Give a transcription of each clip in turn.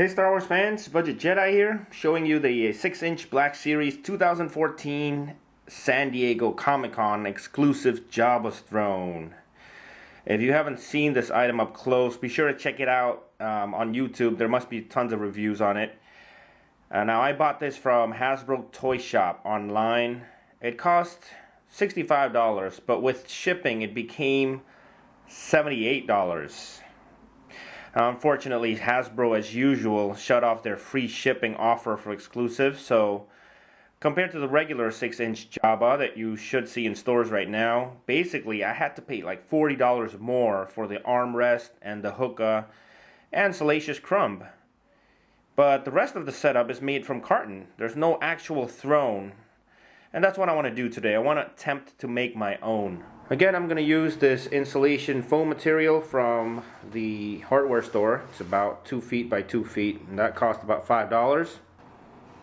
Hey Star Wars fans, Budget Jedi here, showing you the 6-inch Black Series 2014 San Diego Comic-Con exclusive Jabba's throne. If you haven't seen this item up close, be sure to check it out on YouTube. There must be tons of reviews on it. Now I bought this from Hasbro Toy Shop online. It cost $65, but with shipping it became $78. Unfortunately, Hasbro, as usual, shut off their free shipping offer for exclusives. So, compared to the regular 6-inch Jabba that you should see in stores right now, basically I had to pay like $40 more for the armrest and the hookah and Salacious Crumb. But the rest of the setup is made from carton. There's no actual throne. And that's what I want to do today. I want to attempt to make my own. Again, I'm going to use this insulation foam material from the hardware store. It's about 2 feet by 2 feet, and that cost about $5.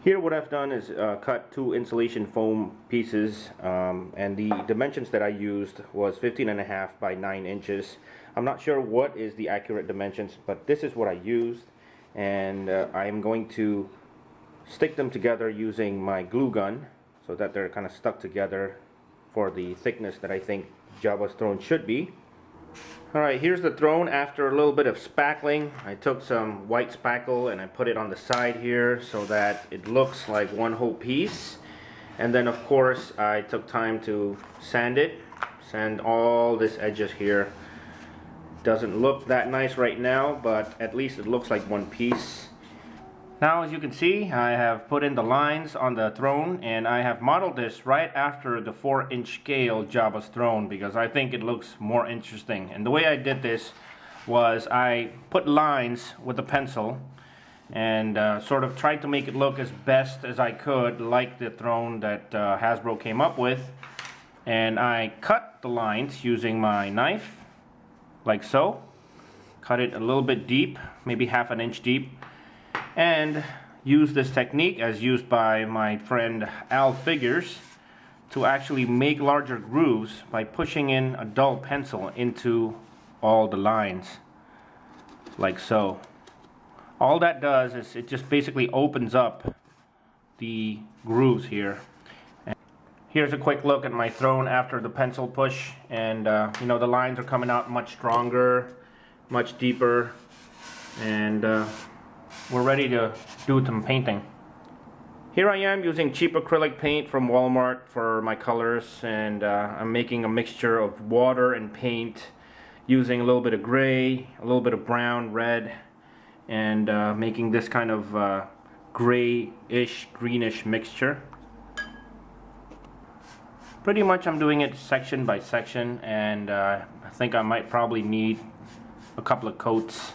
Here what I've done is cut 2 insulation foam pieces, and the dimensions that I used was 15.5 by 9 inches. I'm not sure what is the accurate dimensions, but this is what I used, and I'm going to stick them together using my glue gun so that they're kind of stuck together for the thickness that I think Jabba's throne should be. Alright, here's the throne after a little bit of spackling. I took some white spackle and I put it on the side here so that it looks like one whole piece. And then of course I took time to sand it. Sand all this edges here. Doesn't look that nice right now, but at least it looks like one piece. Now, as you can see, I have put in the lines on the throne, and I have modeled this right after the 4-inch scale Jabba's throne because I think it looks more interesting. And the way I did this was I put lines with a pencil and sort of tried to make it look as best as I could like the throne that Hasbro came up with. And I cut the lines using my knife, like so. Cut it a little bit deep, maybe ½ an inch deep. And use this technique as used by my friend Al Figures to actually make larger grooves by pushing in a dull pencil into all the lines, like so. All that does is it just basically opens up the grooves here. And here's a quick look at my throne after the pencil push, and you know, the lines are coming out much stronger, much deeper, and we're ready to do some painting. Here I am using cheap acrylic paint from Walmart for my colors, and I'm making a mixture of water and paint using a little bit of gray, a little bit of brown, red, and making this kind of grayish, greenish mixture. Pretty much I'm doing it section by section, and I think I might probably need a couple of coats,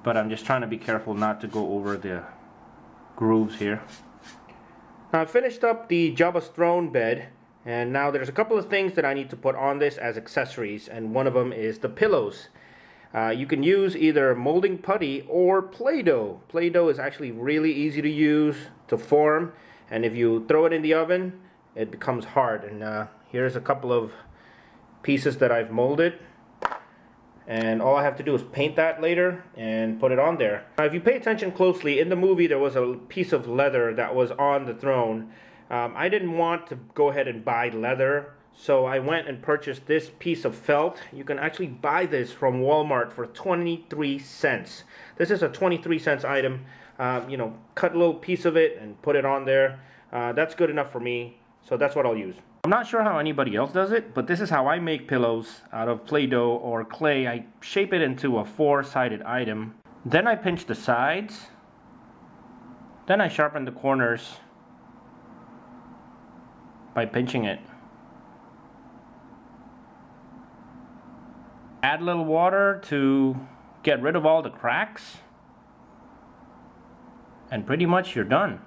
but I'm just trying to be careful not to go over the grooves here. Now I finished up the Jabba's throne bed, and now there's a couple of things that I need to put on this as accessories, and one of them is the pillows. You can use either molding putty or Play-Doh. Play-Doh is actually really easy to use, to form, and if you throw it in the oven, it becomes hard. And here's a couple of pieces that I've molded. And all I have to do is paint that later and put it on there. Now, if you pay attention closely, in the movie there was a piece of leather that was on the throne. I didn't want to go ahead and buy leather, so I went and purchased this piece of felt. You can actually buy this from Walmart for 23 cents. This is a 23 cents item. You know, cut a little piece of it and put it on there. That's good enough for me, so that's what I'll use. I'm not sure how anybody else does it, but this is how I make pillows out of Play-Doh or clay. I shape it into a 4-sided item. Then I pinch the sides. Then I sharpen the corners by pinching it. Add a little water to get rid of all the cracks. And pretty much you're done.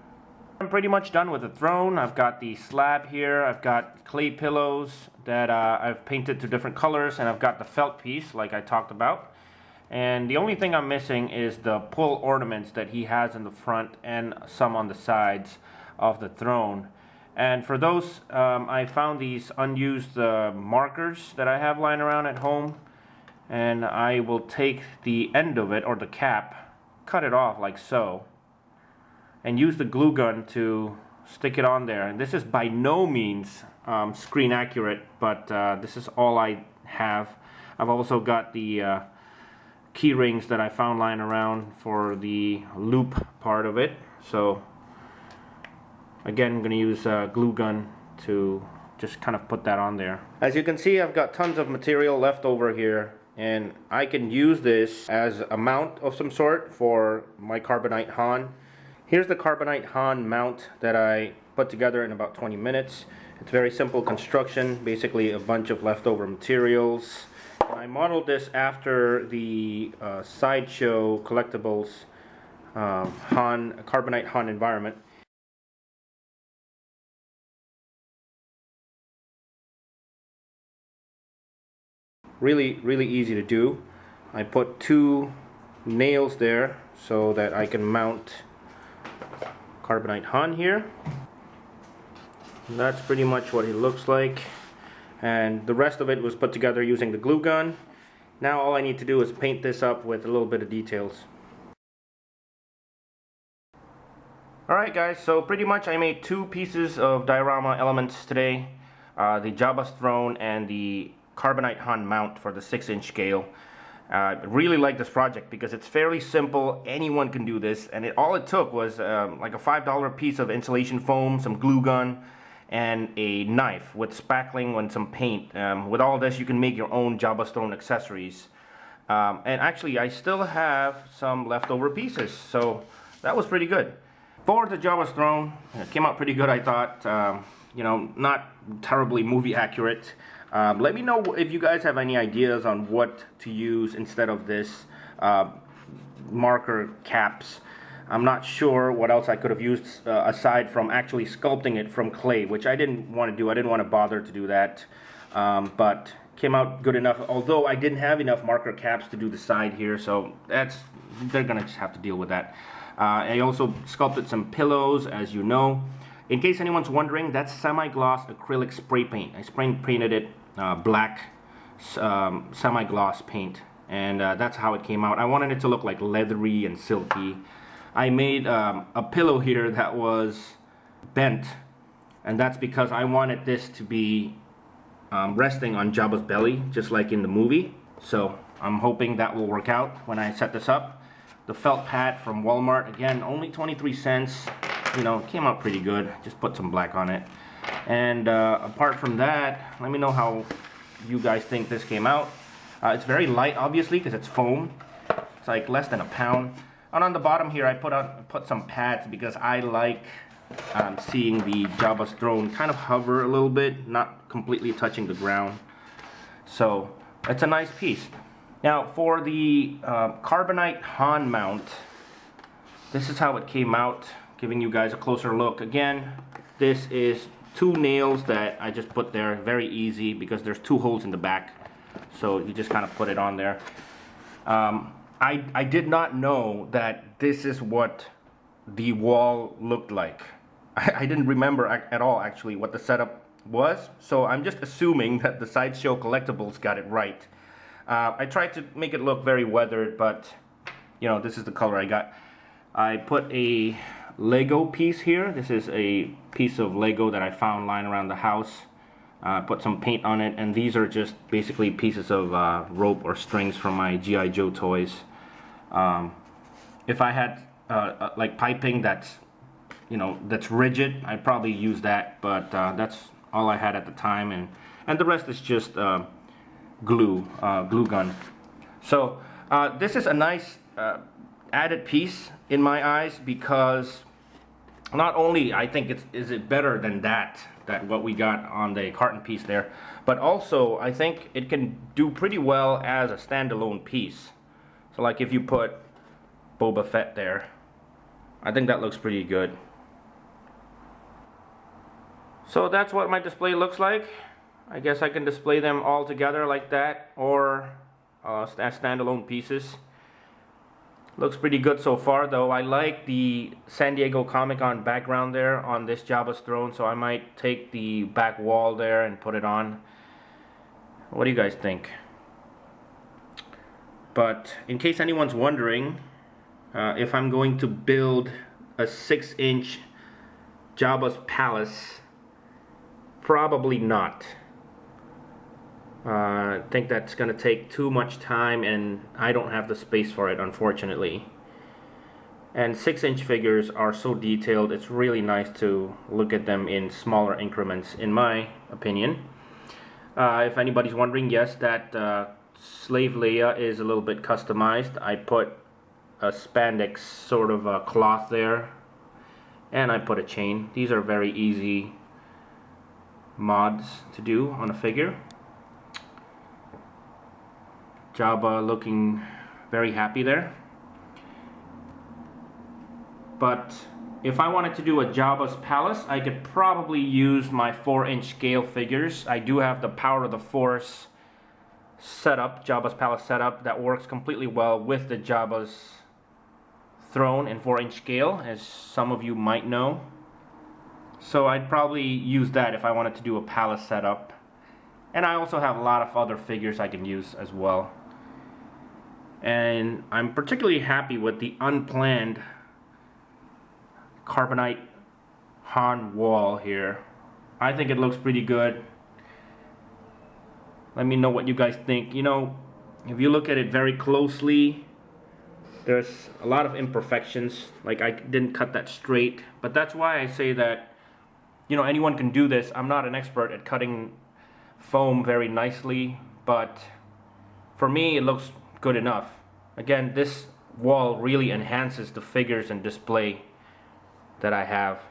I'm pretty much done with the throne. I've got the slab here, I've got clay pillows that I've painted to different colors, and I've got the felt piece like I talked about. And the only thing I'm missing is the pull ornaments that he has in the front and some on the sides of the throne. And for those, I found these unused markers that I have lying around at home, and I will take the end of it, or the cap, cut it off like so and use the glue gun to stick it on there. And this is by no means screen accurate, but this is all I have. I've also got the key rings that I found lying around for the loop part of it. So again, I'm going to use a glue gun to just kind of put that on there. As you can see, I've got tons of material left over here, and I can use this as a mount of some sort for my Carbonite Han. Here's the Carbonite Han mount that I put together in about 20 minutes. It's very simple construction, basically a bunch of leftover materials. And I modeled this after the Sideshow Collectibles Carbonite Han environment. Really easy to do. I put 2 nails there so that I can mount Carbonite Han here. And that's pretty much what he looks like. And the rest of it was put together using the glue gun. Now all I need to do is paint this up with a little bit of details. Alright guys, so pretty much I made 2 pieces of diorama elements today. The Jabba's throne and the Carbonite Han mount for the 6-inch scale. I really like this project because it's fairly simple. Anyone can do this, and all it took was like a $5 piece of insulation foam, some glue gun, and a knife with spackling and some paint. With all this, you can make your own Jabba's throne accessories. And actually, I still have some leftover pieces, so that was pretty good. For the Jabba's throne, it came out pretty good, I thought. You know, not terribly movie accurate. Let me know if you guys have any ideas on what to use instead of this marker caps. I'm not sure what else I could have used aside from actually sculpting it from clay, which I didn't want to do. I didn't want to bother to do that, but came out good enough. Although I didn't have enough marker caps to do the side here, so they're gonna just have to deal with that. I also sculpted some pillows, as you know. In case anyone's wondering, that's semi-gloss acrylic spray paint. I spray painted it black semi-gloss paint, and that's how it came out. I wanted it to look like leathery and silky. I made a pillow here that was bent, and that's because I wanted this to be resting on Jabba's belly, just like in the movie. So I'm hoping that will work out when I set this up. The felt pad from Walmart, again, only 23 cents. You know, came out pretty good. Just put some black on it. And apart from that, let me know how you guys think this came out. It's very light, obviously, because it's foam. It's like less than a pound. And on the bottom here, I put some pads because I like seeing the Jabba's throne kind of hover a little bit, not completely touching the ground. So it's a nice piece. Now for the Carbonite Han mount, this is how it came out. Giving you guys a closer look. Again, this is 2 nails that I just put there. Very easy because there's 2 holes in the back. So you just kind of put it on there. I did not know that this is what the wall looked like. I didn't remember at all actually what the setup was. So I'm just assuming that the Sideshow Collectibles got it right. I tried to make it look very weathered, but you know, this is the color I got. I put a Lego piece here. This is a piece of Lego that I found lying around the house. Put some paint on it, and these are just basically pieces of rope or strings from my G.I. Joe toys. If I had like piping that's, you know, that's rigid, I'd probably use that, but that's all I had at the time, and the rest is just glue gun. So this is a nice added piece in my eyes because not only I think is it better than that what we got on the carton piece there, but also I think it can do pretty well as a standalone piece. So like if you put Boba Fett there, I think that looks pretty good. So that's what my display looks like. I guess I can display them all together like that, or as standalone pieces. Looks pretty good so far, though. I like the San Diego Comic-Con background there on this Jabba's throne, so I might take the back wall there and put it on. What do you guys think? But in case anyone's wondering, if I'm going to build a 6-inch Jabba's palace, probably not. I think that's going to take too much time, and I don't have the space for it, unfortunately. And 6-inch figures are so detailed, it's really nice to look at them in smaller increments, in my opinion. If anybody's wondering, yes, that Slave Leia is a little bit customized. I put a spandex sort of a cloth there, and I put a chain. These are very easy mods to do on a figure. Jabba looking very happy there. But if I wanted to do a Jabba's palace, I could probably use my 4-inch scale figures. I do have the Power of the Force setup, Jabba's palace setup, that works completely well with the Jabba's throne in 4-inch scale, as some of you might know. So I'd probably use that if I wanted to do a palace setup. And I also have a lot of other figures I can use as well. And I'm particularly happy with the unplanned Carbonite Han wall here. I think it looks pretty good. Let me know what you guys think. You know, if you look at it very closely, there's a lot of imperfections. Like, I didn't cut that straight, but that's why I say that, you know, anyone can do this. I'm not an expert at cutting foam very nicely, but for me it looks good enough. Again, this wall really enhances the figures and display that I have.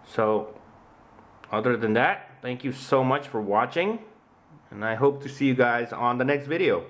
So other than that, thank you so much for watching, and I hope to see you guys on the next video.